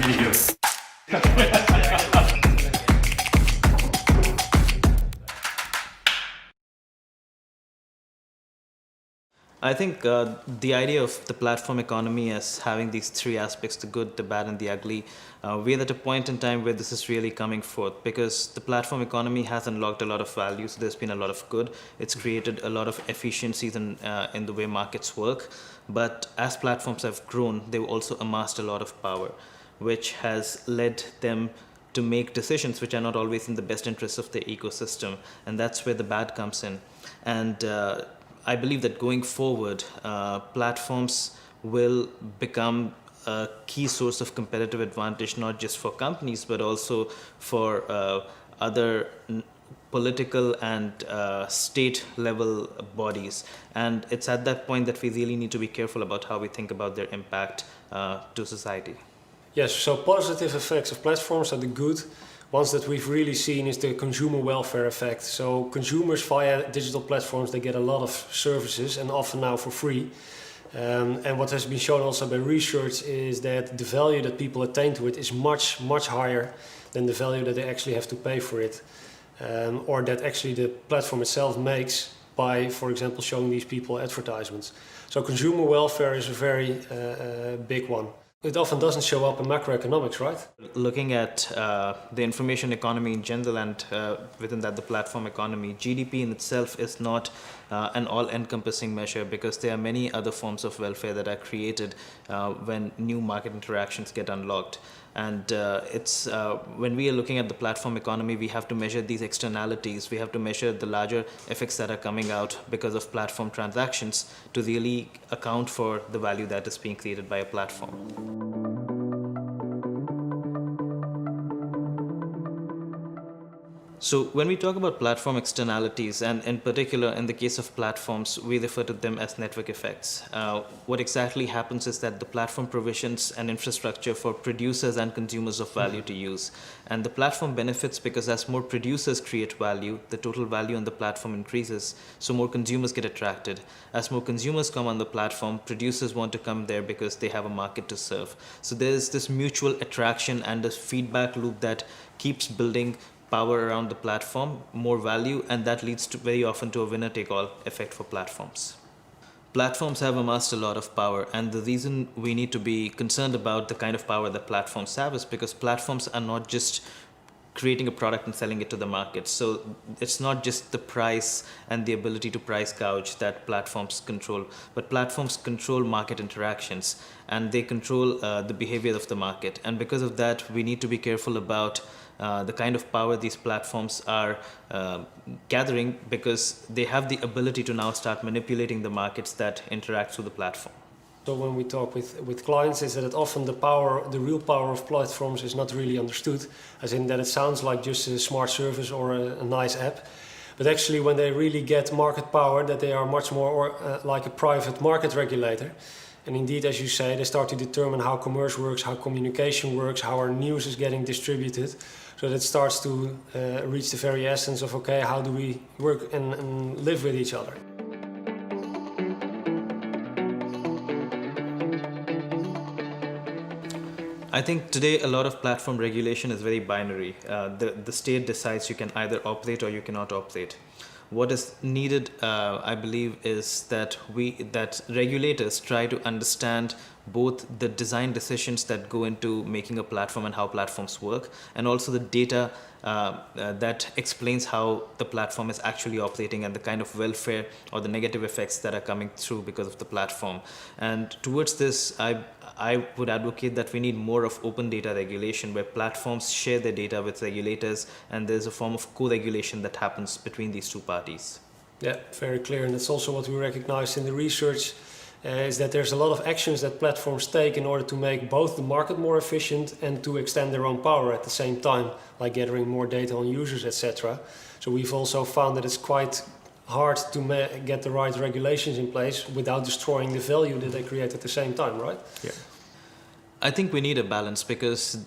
to meet you. I think the idea of the platform economy as having these three aspects, the good, the bad, and the ugly, we're at a point in time where this is really coming forth because the platform economy has unlocked a lot of value. So there's been a lot of good. It's created a lot of efficiencies in the way markets work. But as platforms have grown, they've also amassed a lot of power, which has led them to make decisions which are not always in the best interests of the ecosystem. And that's where the bad comes in. And I believe that going forward, platforms will become a key source of competitive advantage, not just for companies, but also for other political and state level bodies. And it's at that point that we really need to be careful about how we think about their impact to society. Yes, so positive effects of platforms are the good. Ones that we've really seen is the consumer welfare effect. So consumers via digital platforms, they get a lot of services and often now for free. And what has been shown also by research is that the value that people attain to it is much, much higher than the value that they actually have to pay for it. Or that actually the platform itself makes by, for example, showing these people advertisements. So consumer welfare is a very big one. It often doesn't show up in macroeconomics, right? Looking at the information economy in general and within that the platform economy, GDP in itself is not an all-encompassing measure because there are many other forms of welfare that are created when new market interactions get unlocked. And it's when we are looking at the platform economy, we have to measure these externalities. We have to measure the larger effects that are coming out because of platform transactions to really account for the value that is being created by a platform. So when we talk about platform externalities, and in particular in the case of platforms, we refer to them as network effects. What exactly happens is that the platform provisions an infrastructure for producers and consumers of value to use. And the platform benefits because as more producers create value, the total value on the platform increases, so more consumers get attracted. As more consumers come on the platform, producers want to come there because they have a market to serve. So there's this mutual attraction and this feedback loop that keeps building power around the platform, more value, and that leads to very often to a winner-take-all effect for platforms. Platforms have amassed a lot of power, and the reason we need to be concerned about the kind of power that platforms have is because platforms are not just creating a product and selling it to the market. So it's not just the price and the ability to price gouge that platforms control, but platforms control market interactions and they control the behavior of the market. And because of that, we need to be careful about the kind of power these platforms are gathering because they have the ability to now start manipulating the markets that interact through the platform. So when we talk with clients is that often the real power of platforms is not really understood, as in that it sounds like just a smart service or a nice app. But actually when they really get market power, that they are much more like a private market regulator. And indeed, as you say, they start to determine how commerce works, how communication works, how our news is getting distributed. So that starts to reach the very essence of, okay, how do we work and live with each other? I think today a lot of platform regulation is very binary. The state decides you can either operate or you cannot operate. What is needed, I believe, is that regulators try to understand both the design decisions that go into making a platform and how platforms work, and also the data that explains how the platform is actually operating and the kind of welfare or the negative effects that are coming through because of the platform. And towards this, I would advocate that we need more of open data regulation where platforms share their data with regulators and there's a form of co-regulation that happens between these two parties. Yeah, very clear. And that's also what we recognized in the research is that there's a lot of actions that platforms take in order to make both the market more efficient and to extend their own power at the same time, like gathering more data on users, etc. So we've also found that it's quite hard to get the right regulations in place without destroying the value that they create at the same time, right? Yeah. I think we need a balance because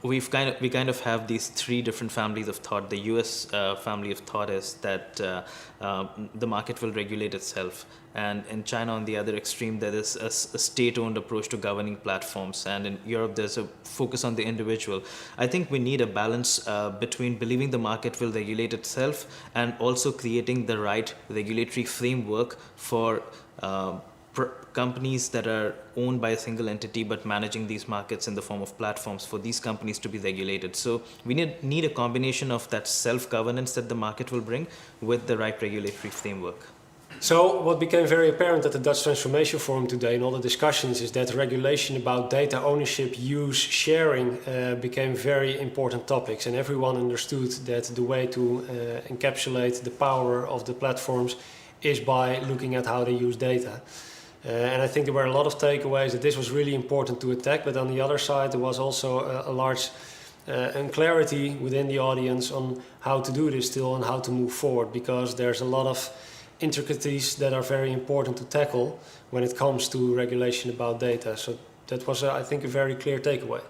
we kind of have these three different families of thought. The U.S. Family of thought is that the market will regulate itself, and in China, on the other extreme, there is a state-owned approach to governing platforms, and in Europe, there's a focus on the individual. I think we need a balance between believing the market will regulate itself and also creating the right regulatory framework for companies that are owned by a single entity but managing these markets in the form of platforms for these companies to be regulated. So we need a combination of that self-governance that the market will bring with the right regulatory framework. So what became very apparent at the Dutch Transformation Forum today in all the discussions is that regulation about data ownership, use, sharing became very important topics, and everyone understood that the way to encapsulate the power of the platforms is by looking at how they use data. And I think there were a lot of takeaways that this was really important to attack, but on the other side there was also a large unclarity within the audience on how to do this still and how to move forward, because there's a lot of intricacies that are very important to tackle when it comes to regulation about data. So that was, I think, a very clear takeaway.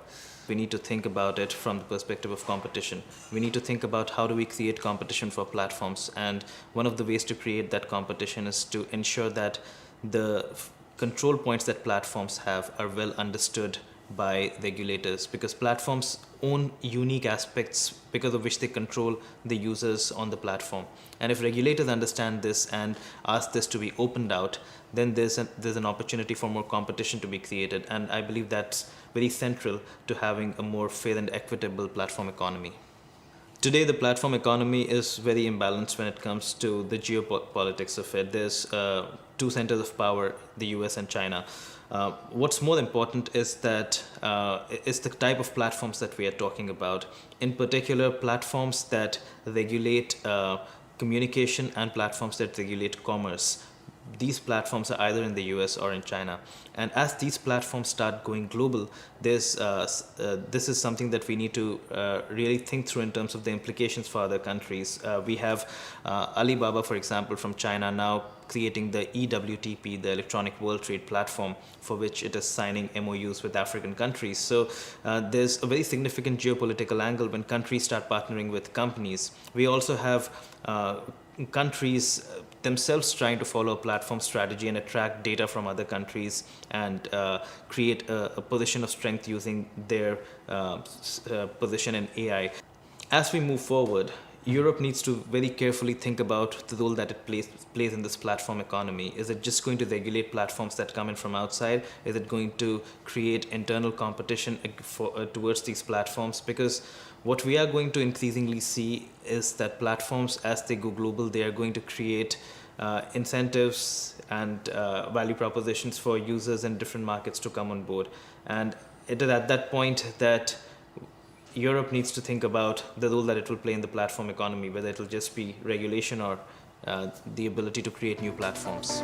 We need to think about it from the perspective of competition. We need to think about how do we create competition for platforms, and one of the ways to create that competition is to ensure that the control points that platforms have are well understood by regulators, because platforms own unique aspects because of which they control the users on the platform. And if regulators understand this and ask this to be opened out, then there's an opportunity for more competition to be created. And I believe that's very central to having a more fair and equitable platform economy. Today, the platform economy is very imbalanced when it comes to the geopolitics of it. There's two centers of power, the US and China. What's more important is that is the type of platforms that we are talking about. In particular, platforms that regulate communication and platforms that regulate commerce. These platforms are either in the US or in China. And as these platforms start going global, this is something that we need to really think through in terms of the implications for other countries. We have Alibaba, for example, from China now creating the EWTP, the Electronic World Trade Platform, for which it is signing MOUs with African countries. So there's a very significant geopolitical angle when countries start partnering with companies. We also have countries themselves trying to follow a platform strategy and attract data from other countries and create a position of strength using their position in AI. As we move forward, Europe needs to very carefully think about the role that it plays in this platform economy. Is it just going to regulate platforms that come in from outside? Is it going to create internal competition towards these platforms? Because what we are going to increasingly see is that platforms, as they go global, they are going to create incentives and value propositions for users in different markets to come on board. And it is at that point that Europe needs to think about the role that it will play in the platform economy, whether it will just be regulation or the ability to create new platforms.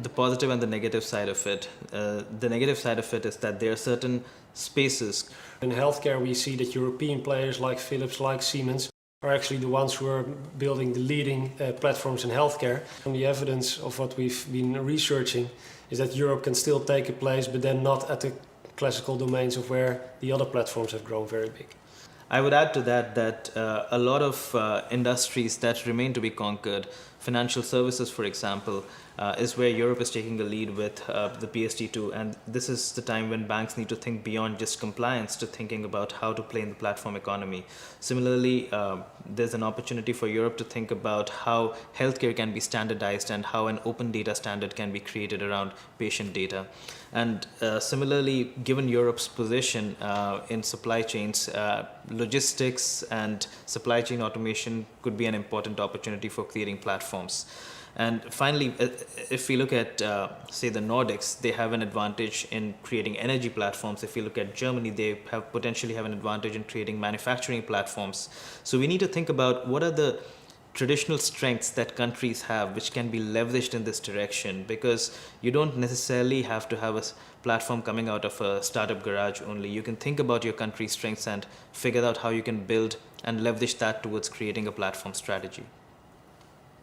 The positive and the negative side of it. The negative side of it is that there are certain spaces. In healthcare, we see that European players like Philips, like Siemens, are actually the ones who are building the leading platforms in healthcare. And the evidence of what we've been researching is that Europe can still take a place, but then not at the classical domains of where the other platforms have grown very big. I would add to that a lot of industries that remain to be conquered, financial services, for example, is where Europe is taking a lead with the PSD2. And this is the time when banks need to think beyond just compliance to thinking about how to play in the platform economy. Similarly, there's an opportunity for Europe to think about how healthcare can be standardized and how an open data standard can be created around patient data. And similarly, given Europe's position in supply chains, logistics and supply chain automation could be an important opportunity for creating platforms. And finally, if we look at, say, the Nordics, they have an advantage in creating energy platforms. If you look at Germany, they potentially have an advantage in creating manufacturing platforms. So we need to think about what are the traditional strengths that countries have which can be leveraged in this direction, because you don't necessarily have to have a platform coming out of a startup garage only. You can think about your country's strengths and figure out how you can build and leverage that towards creating a platform strategy.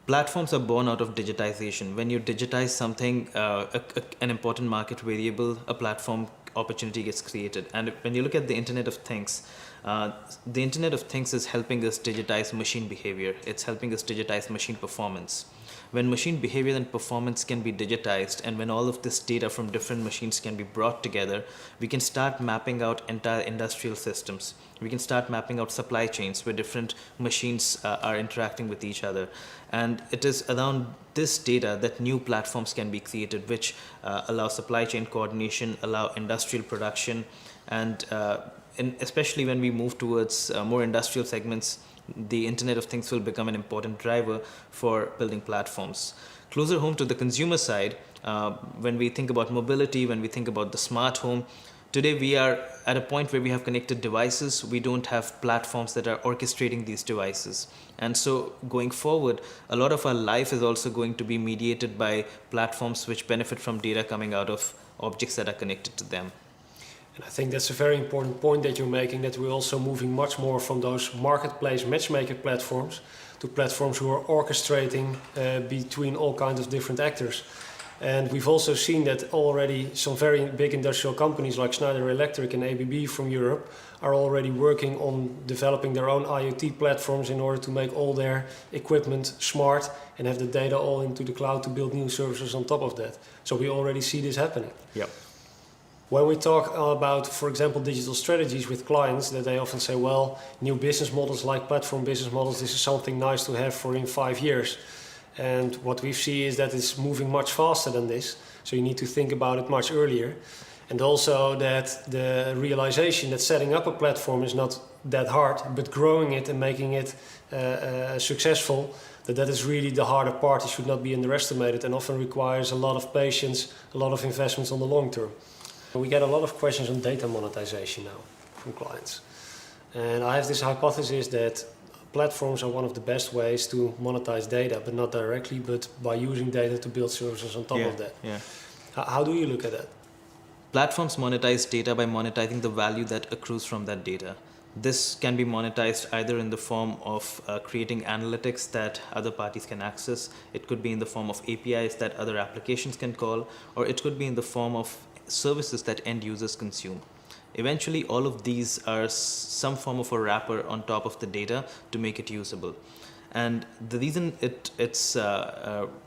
Platforms are born out of digitization. When you digitize something, an important market variable, a platform opportunity gets created. And when you look at the Internet of Things, the Internet of Things is helping us digitize machine behavior. It's helping us digitize machine performance. When machine behavior and performance can be digitized, and when all of this data from different machines can be brought together, we can start mapping out entire industrial systems. We can start mapping out supply chains where different machines are interacting with each other. And it is around this data that new platforms can be created, which allow supply chain coordination, allow industrial production, and especially when we move towards more industrial segments, the Internet of Things will become an important driver for building platforms. Closer home to the consumer side, when we think about mobility, when we think about the smart home, today we are at a point where we have connected devices. We don't have platforms that are orchestrating these devices. And so going forward, a lot of our life is also going to be mediated by platforms which benefit from data coming out of objects that are connected to them. And I think that's a very important point that you're making, that we're also moving much more from those marketplace matchmaker platforms to platforms who are orchestrating between all kinds of different actors. And we've also seen that already some very big industrial companies like Schneider Electric and ABB from Europe are already working on developing their own IoT platforms in order to make all their equipment smart and have the data all into the cloud to build new services on top of that. So we already see this happening. Yep. When we talk about, for example, digital strategies with clients, that they often say, well, new business models like platform business models, this is something nice to have for in 5 years. And what we see is that it's moving much faster than this. So you need to think about it much earlier. And also that the realization that setting up a platform is not that hard, but growing it and making it successful, that is really the harder part. It should not be underestimated and often requires a lot of patience, a lot of investments on the long term. We get a lot of questions on data monetization now from clients. And I have this hypothesis that platforms are one of the best ways to monetize data, but not directly, but by using data to build services on top of that. Yeah. How do you look at that? Platforms monetize data by monetizing the value that accrues from that data. This can be monetized either in the form of creating analytics that other parties can access. It could be in the form of APIs that other applications can call, or it could be in the form of services that end users consume. Eventually, all of these are some form of a wrapper on top of the data to make it usable. And the reason it's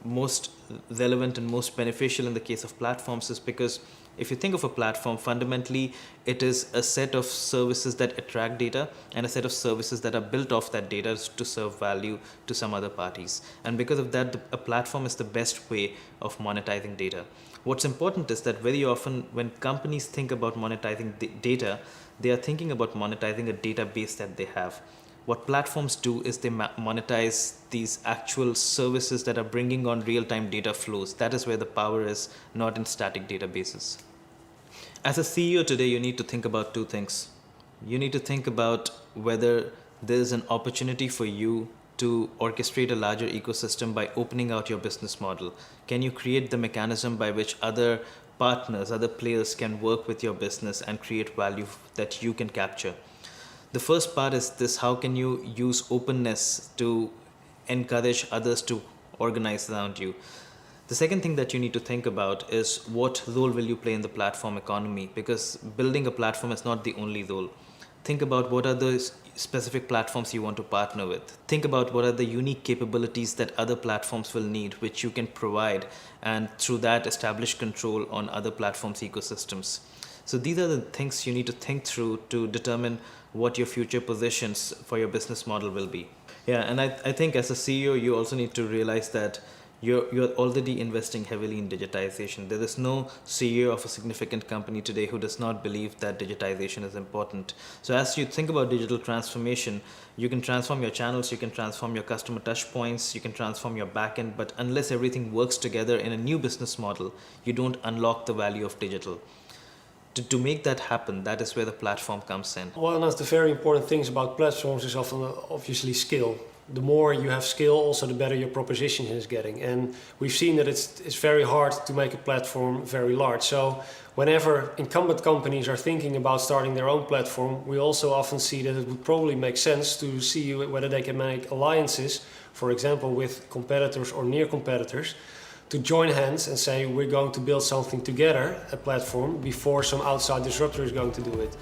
most relevant and most beneficial in the case of platforms is because if you think of a platform, fundamentally, it is a set of services that attract data and a set of services that are built off that data to serve value to some other parties. And because of that, a platform is the best way of monetizing data. What's important is that very often when companies think about monetizing data, they are thinking about monetizing a database that they have. What platforms do is they monetize these actual services that are bringing on real-time data flows. That is where the power is, not in static databases. As a CEO today, you need to think about two things. You need to think about whether there is an opportunity for you to orchestrate a larger ecosystem by opening out your business model. Can you create the mechanism by which other partners, other players can work with your business and create value that you can capture? The first part is this: how can you use openness to encourage others to organize around you? The second thing that you need to think about is what role will you play in the platform economy, because building a platform is not the only role. Think about what are the specific platforms you want to partner with. Think about what are the unique capabilities that other platforms will need, which you can provide, and through that establish control on other platforms' ecosystems. So these are the things you need to think through to determine what your future positions for your business model will be. Yeah, and I think as a CEO, you also need to realize that you're already investing heavily in digitization. There is no CEO of a significant company today who does not believe that digitization is important. So as you think about digital transformation, you can transform your channels, you can transform your customer touch points, you can transform your backend, but unless everything works together in a new business model, you don't unlock the value of digital. To make that happen, that is where the platform comes in. One of the very important things about platforms is often obviously skill. the more you have skill, also the better your proposition is getting. And we've seen that it's very hard to make a platform very large. So whenever incumbent companies are thinking about starting their own platform, we also often see that it would probably make sense to see whether they can make alliances, for example, with competitors or near competitors, to join hands and say we're going to build something together, a platform, before some outside disruptor is going to do it.